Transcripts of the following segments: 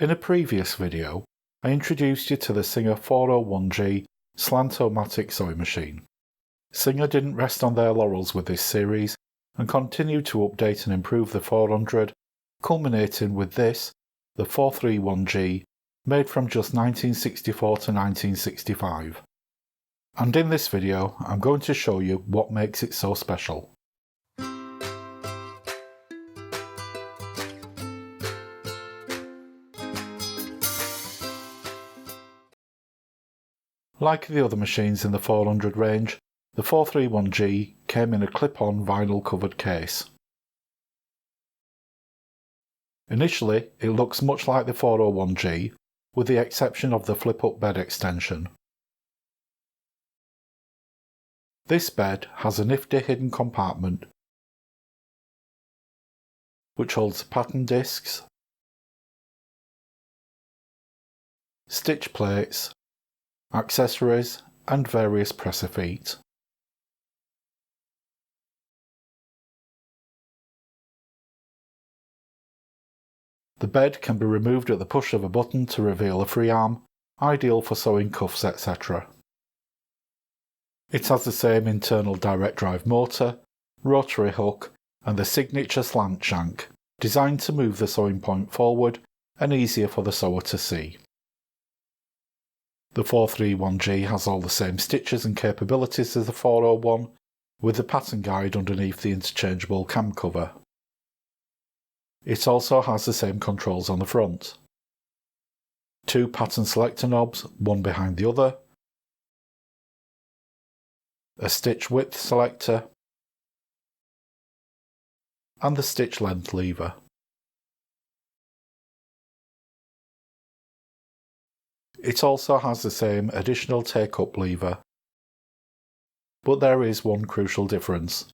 In a previous video, I introduced you to the Singer 401G slant-o-matic sewing machine. Singer didn't rest on their laurels with this series and continued to update and improve the 400, culminating with this, the 431G, made from just 1964 to 1965. And in this video, I'm going to show you what makes it so special. Like the other machines in the 400 range, the 431G came in a clip-on vinyl covered case. Initially, it looks much like the 401G, with the exception of the flip-up bed extension. This bed has a nifty hidden compartment which holds pattern discs, stitch plates, accessories and various presser feet. The bed can be removed at the push of a button to reveal a free arm, ideal for sewing cuffs, etc. It has the same internal direct drive motor, rotary hook and the signature slant shank, designed to move the sewing point forward and easier for the sewer to see. The 431G has all the same stitches and capabilities as the 401, with the pattern guide underneath the interchangeable cam cover. It also has the same controls on the front. Two pattern selector knobs, one behind the other, a stitch width selector, and the stitch length lever. It also has the same additional take-up lever, but there is one crucial difference.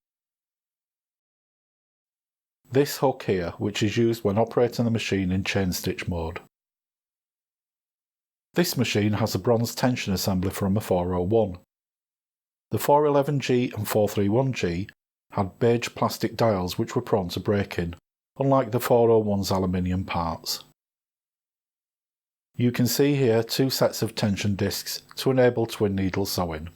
This hook here, which is used when operating the machine in chain stitch mode. This machine has a bronze tension assembly from a 401. The 411G and 431G had beige plastic dials which were prone to breaking, unlike the 401's aluminium parts. You can see here two sets of tension discs to enable twin needle sewing.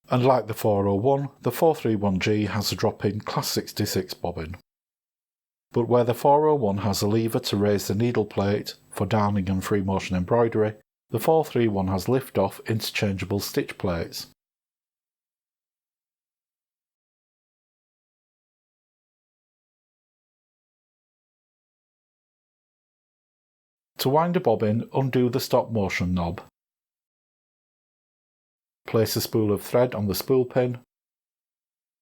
And like the 401, the 431G has a drop-in Class 66 bobbin. But where the 401 has a lever to raise the needle plate for darning and free motion embroidery, the 431 has lift-off interchangeable stitch plates. To wind a bobbin, undo the stop motion knob. Place a spool of thread on the spool pin.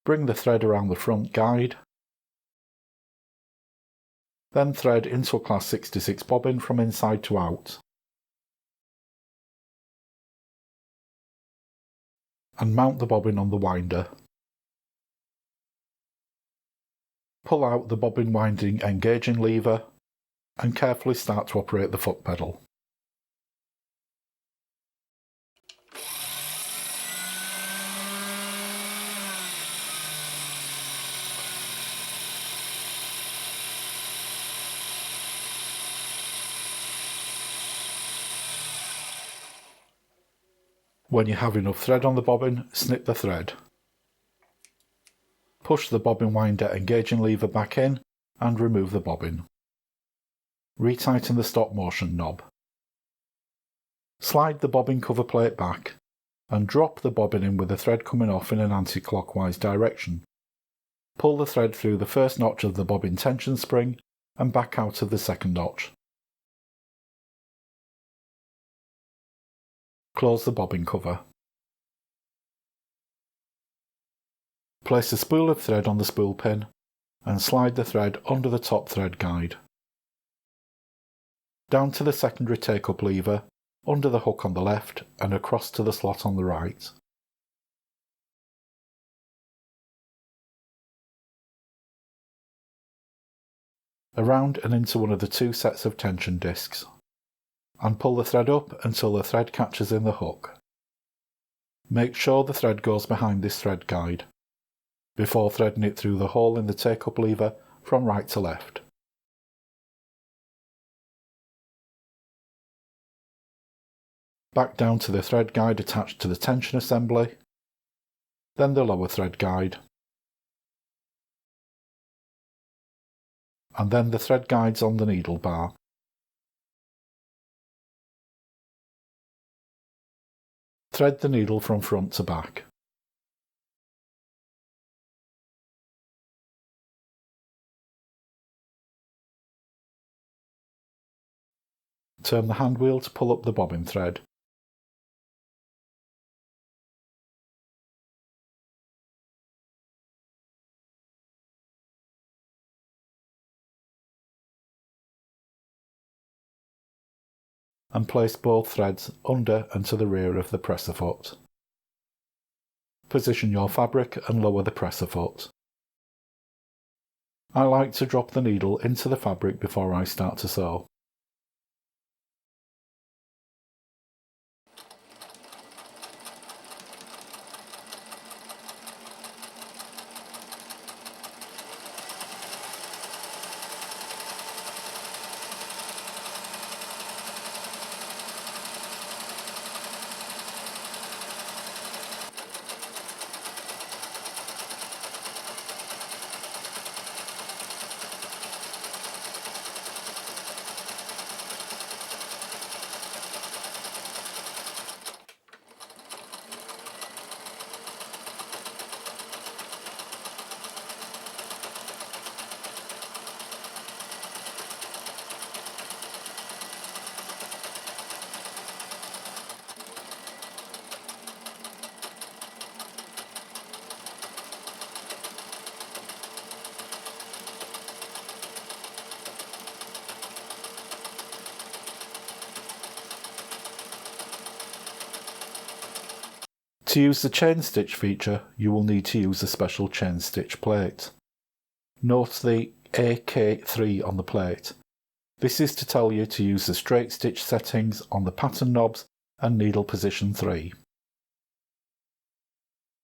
Bring the thread around the front guide. Then thread into a Class 66 bobbin from inside to out. And mount the bobbin on the winder. Pull out the bobbin winding engaging lever and carefully start to operate the foot pedal. When you have enough thread on the bobbin, snip the thread. Push the bobbin winder engaging lever back in and remove the bobbin. Retighten the stop motion knob. Slide the bobbin cover plate back and drop the bobbin in with the thread coming off in an anti-clockwise direction. Pull the thread through the first notch of the bobbin tension spring and back out of the second notch. Close the bobbin cover. Place a spool of thread on the spool pin and slide the thread under the top thread guide. Down to the secondary take-up lever, under the hook on the left and across to the slot on the right. Around and into one of the two sets of tension discs, and pull the thread up until the thread catches in the hook. Make sure the thread goes behind this thread guide, before threading it through the hole in the take-up lever from right to left. back down to the thread guide attached to the tension assembly, then the lower thread guide, and then the thread guides on the needle bar. Thread the needle from front to back. Turn the hand wheel to pull up the bobbin thread. And place both threads under and to the rear of the presser foot. Position your fabric and lower the presser foot. I like to drop the needle into the fabric before I start to sew. To use the chain stitch feature, you will need to use a special chain stitch plate. Note the AK3 on the plate. This is to tell you to use the straight stitch settings on the pattern knobs and needle position 3.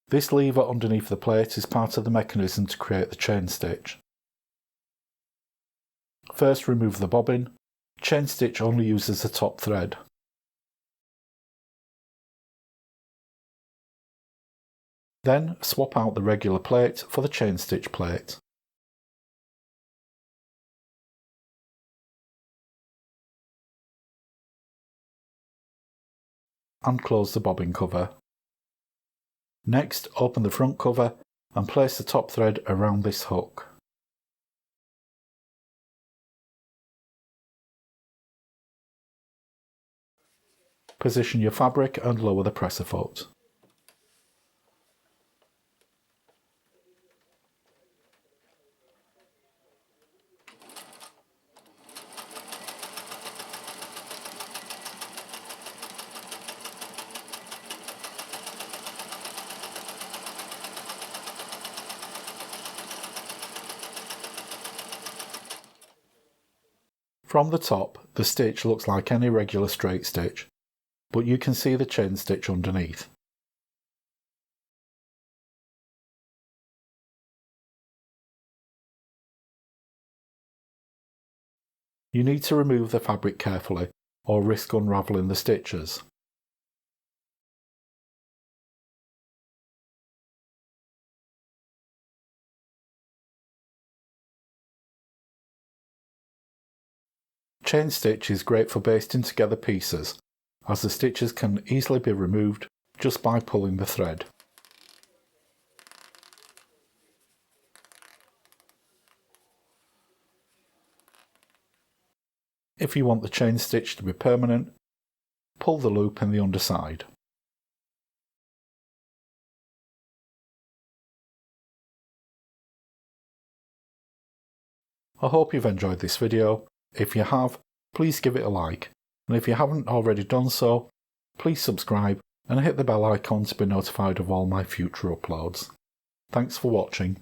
This lever underneath the plate is part of the mechanism to create the chain stitch. First remove the bobbin. Chain stitch only uses the top thread. Then swap out the regular plate for the chain stitch plate. And close the bobbin cover. Next, open the front cover and place the top thread around this hook. Position your fabric and lower the presser foot. From the top, the stitch looks like any regular straight stitch, but you can see the chain stitch underneath. You need to remove the fabric carefully, or risk unravelling the stitches. Chain stitch is great for basting together pieces, as the stitches can easily be removed just by pulling the thread. If you want the chain stitch to be permanent, pull the loop in the underside. I hope you've enjoyed this video. If you have, please give it a like, and if you haven't already done so, please subscribe and hit the bell icon to be notified of all my future uploads. Thanks for watching.